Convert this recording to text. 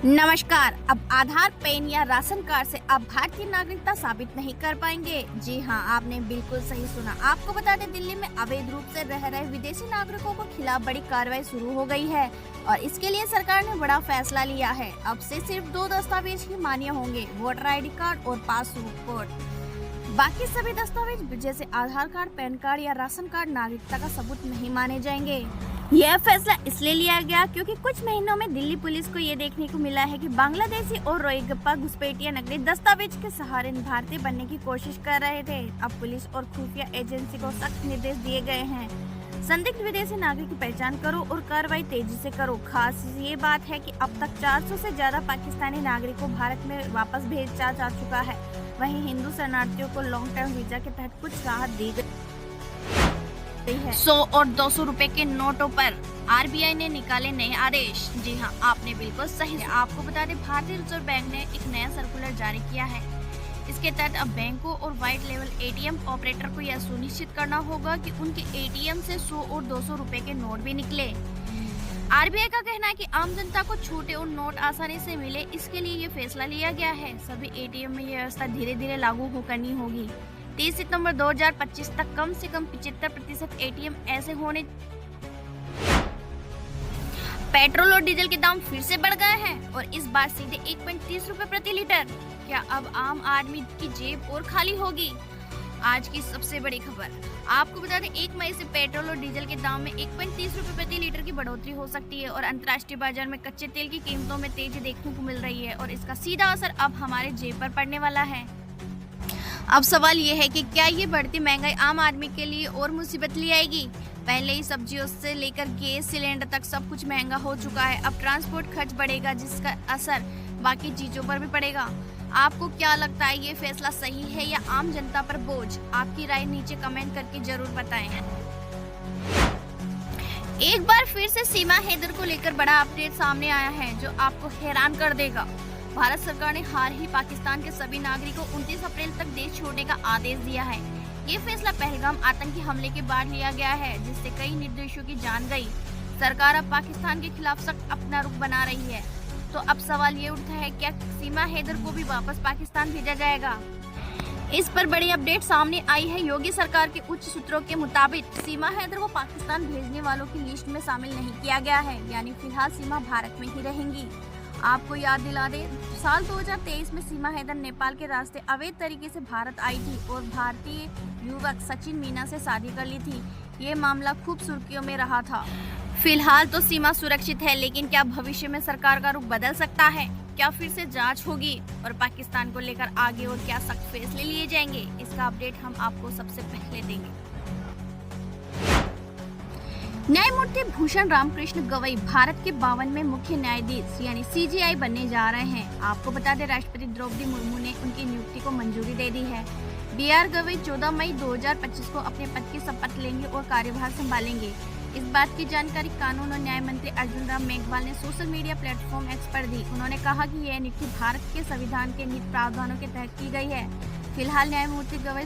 नमस्कार। अब आधार, पैन या राशन कार्ड से आप भारतीय नागरिकता साबित नहीं कर पाएंगे। जी हां, आपने बिल्कुल सही सुना। आपको बता दें, दिल्ली में अवैध रूप से रह रहे विदेशी नागरिकों के खिलाफ बड़ी कार्रवाई शुरू हो गई है और इसके लिए सरकार ने बड़ा फैसला लिया है। अब से सिर्फ 2 दस्तावेज ही मान्य होंगे, वोटर ID कार्ड और पासपोर्ट। बाकी सभी दस्तावेज जैसे आधार कार्ड, पैन कार्ड या राशन कार्ड नागरिकता का सबूत नहीं माने जाएंगे। यह फैसला इसलिए लिया गया क्योंकि कुछ महीनों में दिल्ली पुलिस को ये देखने को मिला है कि बांग्लादेशी और रोहिंग्या घुसपैठिया नकली दस्तावेज के सहारे भारतीय बनने की कोशिश कर रहे थे। अब पुलिस और खुफिया एजेंसी को सख्त निर्देश दिए गए हैं। संदिग्ध विदेशी नागरिक की पहचान करो और कार्रवाई तेजी से करो। खास ये बात है कि अब तक 400 से ज्यादा पाकिस्तानी नागरिकों को भारत में वापस भेजा जा चुका है। वहीं हिंदू शरणार्थियों को लॉन्ग टर्म वीजा के तहत कुछ राहत दी गई है। 100 और 200 रुपए के नोटों पर RBI ने निकाले नए आदेश। जी हां, आपने बिल्कुल सही। आपको बता दें, भारतीय रिजर्व बैंक ने एक नया सर्कुलर जारी किया है। इसके तहत अब बैंकों और वाइट लेवल ATM ऑपरेटर को यह सुनिश्चित करना होगा कि उनके ATM से 100 और 200 रुपए के नोट भी निकले। RBI का कहना है कि आम जनता को छोटे और नोट आसानी से मिले, इसके लिए ये फैसला लिया गया है। सभी ATM में यह व्यवस्था धीरे धीरे लागू करनी होगी। 30 सितंबर 2025 तक कम से कम 75% ATM ऐसे होने। पेट्रोल और डीजल के दाम फिर से बढ़ गए हैं और इस बार सीधे 1.30 रुपए प्रति लीटर। क्या अब आम आदमी की जेब और खाली होगी? आज की सबसे बड़ी खबर आपको बता दें, 1 मई से पेट्रोल और डीजल के दाम में 1.30 रुपए प्रति लीटर की बढ़ोतरी हो सकती है और अंतर्राष्ट्रीय बाजार में कच्चे तेल की कीमतों में तेजी देखने को मिल रही है और इसका सीधा असर अब हमारे जेब पर पड़ने वाला है। अब सवाल ये है कि क्या ये बढ़ती महंगाई आम आदमी के लिए और मुसीबत ले आएगी? पहले ही सब्जियों से लेकर गैस सिलेंडर तक सब कुछ महंगा हो चुका है। अब ट्रांसपोर्ट खर्च बढ़ेगा, जिसका असर बाकी चीजों पर भी पड़ेगा। आपको क्या लगता है, ये फैसला सही है या आम जनता पर बोझ? आपकी राय नीचे कमेंट करके जरूर बताएं। एक बार फिर से सीमा हैदर को लेकर बड़ा अपडेट सामने आया है जो आपको हैरान कर देगा। भारत सरकार ने हाल ही पाकिस्तान के सभी नागरिकों को 29 अप्रैल तक देश छोड़ने का आदेश दिया है। ये फैसला पहलगाम आतंकी हमले के बाद लिया गया है, जिससे कई निर्देशों की जान गई। सरकार अब पाकिस्तान के खिलाफ सख्त अपना रुख बना रही है। तो अब सवाल ये उठता है, क्या सीमा हैदर को भी वापस पाकिस्तान भेजा जाएगा? इस पर बड़ी अपडेट सामने आई है। योगी सरकार के उच्च सूत्रों के मुताबिक सीमा हैदर को पाकिस्तान भेजने वालों की लिस्ट में शामिल नहीं किया गया है, यानी फिलहाल सीमा भारत में ही रहेंगी। आपको याद दिला दें, साल 2023 में सीमा हैदर नेपाल के रास्ते अवैध तरीके से भारत आई थी और भारतीय युवक सचिन मीना से शादी कर ली थी। ये मामला खूब सुर्खियों में रहा था। फिलहाल तो सीमा सुरक्षित है, लेकिन क्या भविष्य में सरकार का रुख बदल सकता है? क्या फिर से जांच होगी और पाकिस्तान को लेकर आगे और क्या सख्त फैसले लिए जाएंगे? इसका अपडेट हम आपको सबसे पहले देंगे। न्यायमूर्ति भूषण रामकृष्ण गवई भारत के 52वें मुख्य न्यायाधीश यानी CJI बनने जा रहे हैं। आपको बता दें, राष्ट्रपति द्रौपदी मुर्मू ने उनकी नियुक्ति को मंजूरी दे दी है। BR गवई 14 मई 2025 को अपने पद की शपथ लेंगे और कार्यभार संभालेंगे। इस बात की जानकारी कानून और न्याय मंत्री अर्जुन राम मेघवाल ने सोशल मीडिया प्लेटफॉर्म X पर दी। उन्होंने कहा कि यह नियुक्ति भारत के संविधान के निहित प्रावधानों के तहत की गई है। फिलहाल न्यायमूर्ति गवई